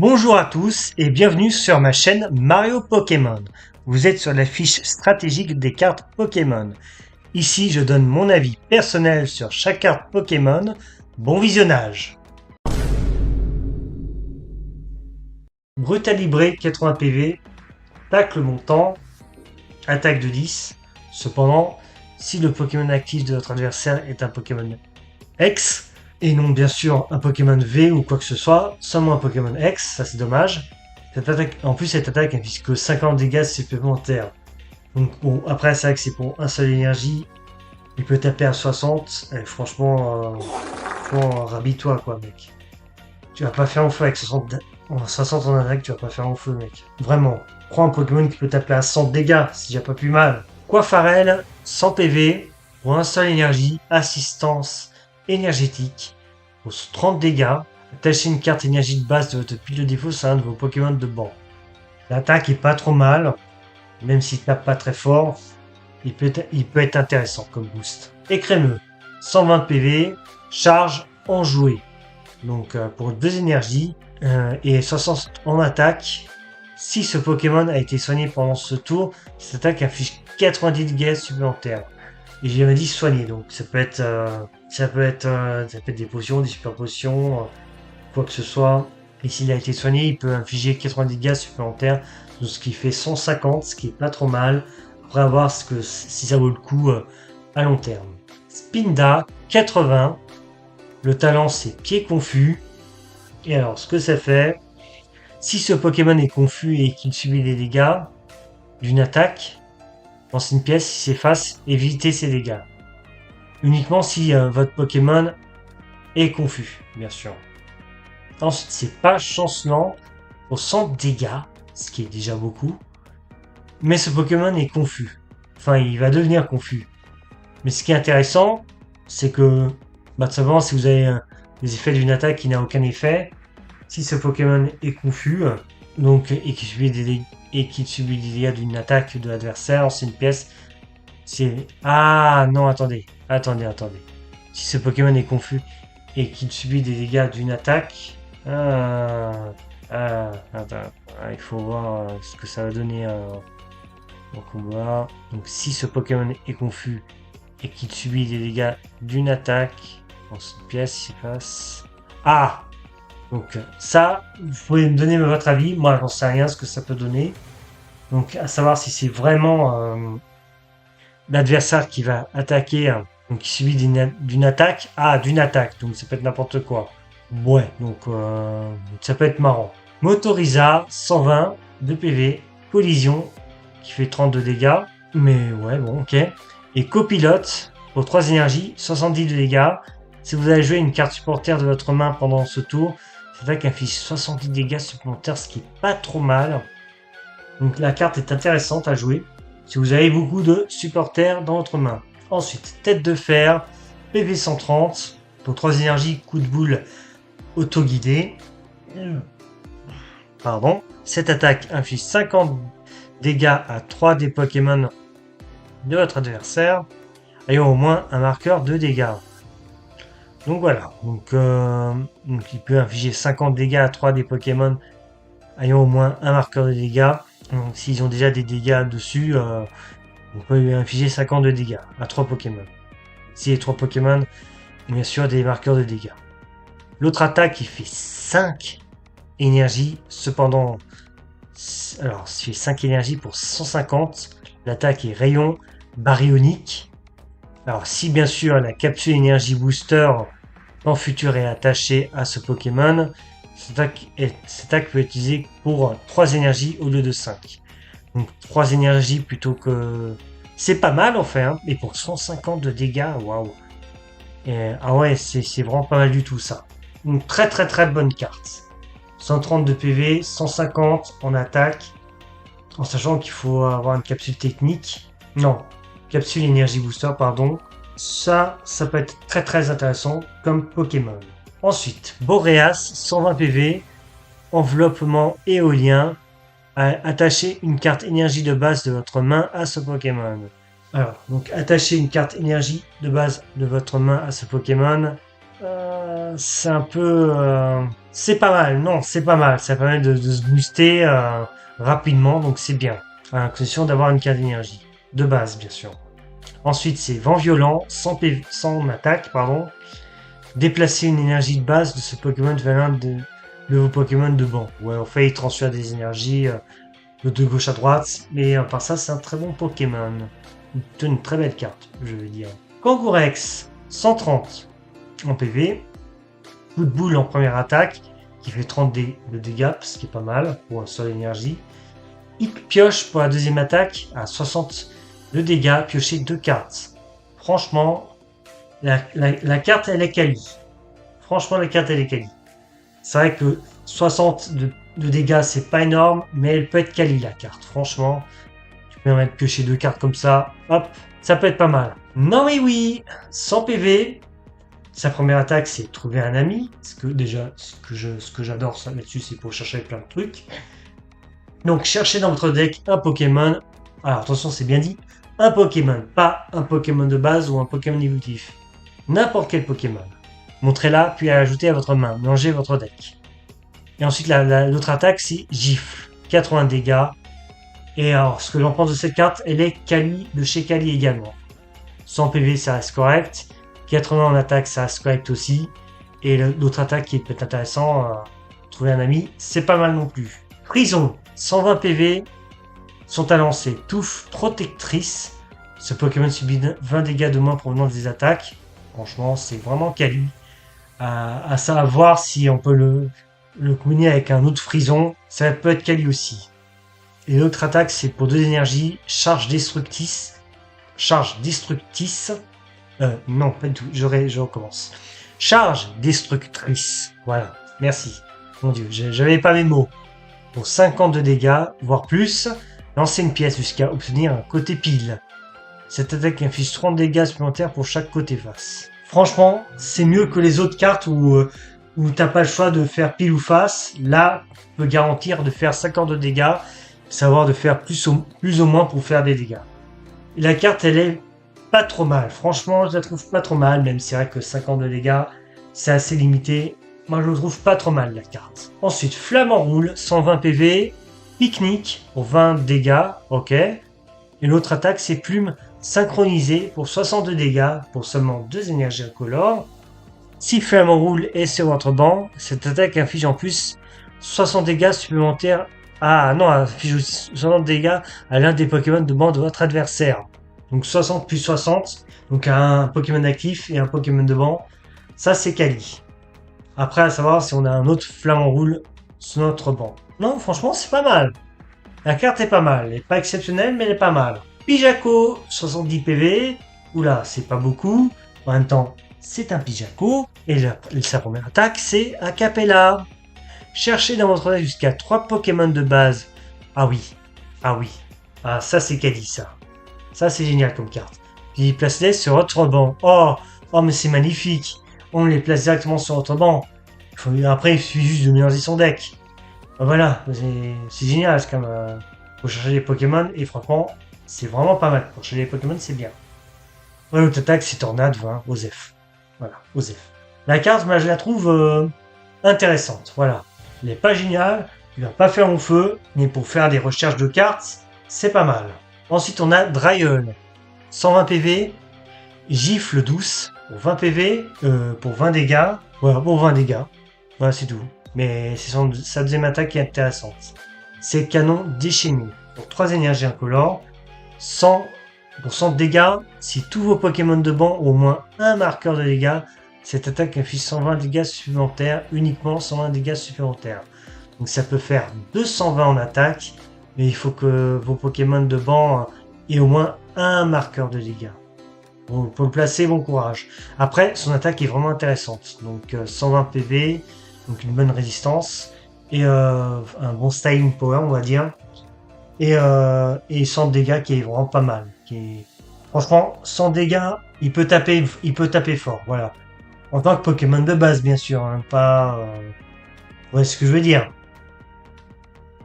Bonjour à tous et bienvenue sur ma chaîne Mario Pokémon. Vous êtes sur la fiche stratégique des cartes Pokémon. Ici, je donne mon avis personnel sur chaque carte Pokémon. Bon visionnage. Brutalibré 80 PV, tacle montant, attaque de 10. Cependant, si le Pokémon actif de votre adversaire est un Pokémon X, et non bien sûr un Pokémon V ou quoi que ce soit, seulement un Pokémon X, ça c'est dommage. En plus, cette attaque inflige que 50 dégâts supplémentaires. Donc bon, après c'est vrai que c'est pour un seul énergie, il peut taper à 60, et franchement, rhabille-toi quoi mec. Tu vas pas faire un feu avec 60 en attaque, tu vas pas faire un feu mec. Vraiment, prends un Pokémon qui peut taper à 100 dégâts, c'est déjà pas plus mal. Coiffarel, 100 PV, pour un seul énergie, assistance énergétique, pour 30 dégâts. Attachez une carte énergie de base de votre pile de défaut sur un de vos Pokémon de banc. L'attaque est pas trop mal, même s'il tape pas très fort, il peut être intéressant comme boost. Écrémeux, 120 PV, charge enjouée. Donc pour 2 énergies et 60 en attaque. Si ce Pokémon a été soigné pendant ce tour, cette attaque inflige 90 dégâts supplémentaires. Et j'ai dit soigné, donc ça peut être des potions, des super potions, quoi que ce soit. Et s'il a été soigné, il peut infliger 90 dégâts supplémentaires, ce qui fait 150, ce qui est pas trop mal. Après, à voir si ça vaut le coup à long terme. Spinda, 80. Le talent, c'est pied confus. Et alors, ce que ça fait, si ce Pokémon est confus et qu'il subit des dégâts d'une attaque, dans une pièce, il s'efface, évitez ces dégâts. Uniquement si votre Pokémon est confus, bien sûr. Ensuite, c'est pas chancelant pour 100 dégâts, ce qui est déjà beaucoup. Mais ce Pokémon est confus. Enfin, il va devenir confus. Mais ce qui est intéressant, c'est que, tout simplement, si vous avez les effets d'une attaque qui n'a aucun effet, si ce Pokémon est confus, donc, et qu'il subit des dégâts d'une attaque de l'adversaire, c'est une pièce, c'est... Ah, non, attendez. Si ce Pokémon est confus et qu'il subit des dégâts d'une attaque, il faut voir ce que ça va donner au combat. Donc si ce Pokémon est confus et qu'il subit des dégâts d'une attaque, dans cette pièce, il passe... Ah! Donc ça, vous pouvez me donner votre avis. Moi, j'en sais rien ce que ça peut donner. Donc à savoir si c'est vraiment l'adversaire qui va attaquer, donc qui subit d'une attaque. Ah, d'une attaque, donc ça peut être n'importe quoi. Ouais, donc ça peut être marrant. Motorisa, 120 de PV, collision, qui fait 32 dégâts. Mais ouais, bon, ok. Et copilote, pour 3 énergies, 70 de dégâts. Si vous avez joué une carte supporter de votre main pendant ce tour, cette attaque inflige 70 dégâts supplémentaires, ce qui est pas trop mal. Donc la carte est intéressante à jouer si vous avez beaucoup de supporters dans votre main. Ensuite, tête de fer, PV 130, pour 3 énergies, coup de boule auto-guidé. Pardon. Cette attaque inflige 50 dégâts à 3 des Pokémon de votre adversaire, ayant au moins un marqueur de dégâts. Donc voilà, donc il peut infliger 50 dégâts à 3 des Pokémon ayant au moins un marqueur de dégâts. Donc s'ils ont déjà des dégâts dessus, on peut lui infliger 50 de dégâts à 3 Pokémon. Si les 3 Pokémon ont bien sûr des marqueurs de dégâts. L'autre attaque, il fait 5 énergies, cependant, alors il fait 5 énergies pour 150. L'attaque est rayon baryonique. Alors si bien sûr la capsule énergie booster en futur est attachée à ce Pokémon, cette attaque peut être utilisée pour 3 énergies au lieu de 5. Donc 3 énergies plutôt que... C'est pas mal en fait, hein, mais pour 150 de dégâts, waouh. Ah ouais, c'est vraiment pas mal du tout ça. Une très bonne carte. 130 de PV, 150 en attaque, en sachant qu'il faut avoir une capsule technique. Non, capsule énergie booster, pardon. Ça peut être très intéressant comme Pokémon. Ensuite, Boreas, 120 PV, enveloppement éolien. Attachez une carte énergie de base de votre main à ce Pokémon. Alors, donc attachez une carte énergie de base de votre main à ce Pokémon. c'est un peu... c'est pas mal, non, c'est pas mal. Ça permet de se booster rapidement, donc c'est bien. À la condition d'avoir une carte d'énergie. De base, bien sûr. Ensuite, c'est vent violent, sans attaque, pardon. Déplacer une énergie de base de ce Pokémon vers l'un de vos Pokémon de banc. Ouais, en fait, il transfère des énergies de gauche à droite, mais à part ça, c'est un très bon Pokémon. Une très belle carte, je veux dire. Kangourex, 130 en PV. Coup de boule en première attaque, qui fait 30 de dégâts, ce qui est pas mal pour un seul énergie. Hip pioche pour la deuxième attaque à 60 de dégâts, piocher 2 cartes. Franchement, la carte elle est quali. Franchement, la carte elle est quali. C'est vrai que 60 de dégâts c'est pas énorme, mais elle peut être quali la carte. Franchement, tu peux mettre piocher 2 cartes comme ça, hop, ça peut être pas mal. Non mais oui, 100 PV. Sa première attaque c'est trouver un ami. Parce que déjà, ce que j'adore là-dessus, c'est pour chercher plein de trucs. Donc cherchez dans votre deck un Pokémon. Alors attention, c'est bien dit. Un Pokémon, pas un Pokémon de base ou un Pokémon évolutif. N'importe quel Pokémon. Montrez-la, puis ajoutez à votre main. Mélangez votre deck. Et ensuite, l'autre attaque, c'est Gifle. 80 dégâts. Et alors, ce que j'en pense de cette carte, elle est Kali de chez Kali également. 100 PV, ça reste correct. 80 en attaque, ça reste correct aussi. Et l'autre attaque qui peut être intéressant, trouver un ami, c'est pas mal non plus. Prison, 120 PV. Son talent, c'est Touffe Protectrice. Ce Pokémon subit 20 dégâts de moins provenant des attaques. Franchement, c'est vraiment quali. À ça, à voir si on peut le combiner avec un autre frison. Ça peut être quali aussi. Et l'autre attaque, c'est pour 2 énergies. Charge Destructrice. Non, pas du tout. Je recommence. Charge Destructrice. Voilà. Merci. Mon dieu, j'avais pas mes mots. Pour 50 de dégâts, voire plus. Lancer une pièce jusqu'à obtenir un côté pile. Cette attaque inflige 30 dégâts supplémentaires pour chaque côté face. Franchement, c'est mieux que les autres cartes où t'as pas le choix de faire pile ou face. Là, tu peux garantir de faire 50 de dégâts, savoir de faire plus ou moins pour faire des dégâts. Et la carte, elle est pas trop mal. Franchement, je la trouve pas trop mal, même si c'est vrai que 50 de dégâts, c'est assez limité. Moi, je le trouve pas trop mal, la carte. Ensuite, Flamme en roule, 120 PV. Pique-nique pour 20 dégâts, ok. Et l'autre attaque, c'est Plume synchronisée pour 62 dégâts pour seulement 2 énergies incolores. Si Flamme roule est sur votre banc, cette attaque inflige en plus 60 dégâts supplémentaires. Ah non, inflige aussi 60 dégâts à l'un des Pokémon de banc de votre adversaire. Donc 60 plus 60, donc un Pokémon actif et un Pokémon de banc. Ça, c'est quali. Après, à savoir si on a un autre Flamme roule sur notre banc. Non, franchement, c'est pas mal. La carte est pas mal. Elle est pas exceptionnelle, mais elle est pas mal. Pijaco, 70 PV. Oula, c'est pas beaucoup. En même temps, c'est un Pijaco. Et sa première attaque, c'est Acapella. Cherchez dans votre deck jusqu'à 3 Pokémon de base. Ah oui. Ah oui. Ah, ça, c'est quali, ça. Ça, c'est génial comme carte. Puis placez-les sur votre banc. Oh, mais c'est magnifique. On les place directement sur votre banc. Après, il suffit juste de mélanger son deck. Voilà, c'est génial, c'est comme pour chercher les Pokémon, et franchement, c'est vraiment pas mal. Pour chercher les Pokémon, c'est bien. Ouais, l'autre attaque, c'est Tornade, voilà, Osef. Voilà, Osef. La carte, moi, je la trouve intéressante, voilà. Elle n'est pas géniale, il va pas faire mon feu, mais pour faire des recherches de cartes, c'est pas mal. Ensuite, on a Dryol, 120 PV, Gifle douce, pour 20 PV, pour 20 dégâts. Voilà, pour 20 dégâts. Voilà, c'est tout. Mais c'est sa deuxième attaque qui est intéressante. C'est Canon déchaîné. Pour 3 énergies incolores, 100% de dégâts. Si tous vos Pokémon de banc ont au moins un marqueur de dégâts, cette attaque inflige 120 dégâts supplémentaires, uniquement 120 dégâts supplémentaires. Donc ça peut faire 220 en attaque, mais il faut que vos Pokémon de banc aient au moins un marqueur de dégâts. Bon, pour le placer, bon courage. Après, son attaque est vraiment intéressante. Donc 120 PV, donc une bonne résistance, et un bon styling power, on va dire. Et 100 dégâts qui est vraiment pas mal. Franchement, 100 dégâts, il peut taper fort, voilà. En tant que Pokémon de base, bien sûr, hein, pas... Ouais, c'est ce que je veux dire.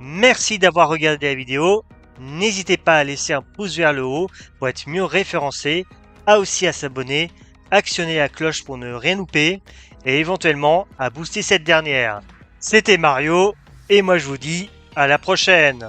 Merci d'avoir regardé la vidéo. N'hésitez pas à laisser un pouce vers le haut pour être mieux référencé, aussi à s'abonner, actionner la cloche pour ne rien louper, et éventuellement à booster cette dernière. C'était Mario, et moi je vous dis à la prochaine!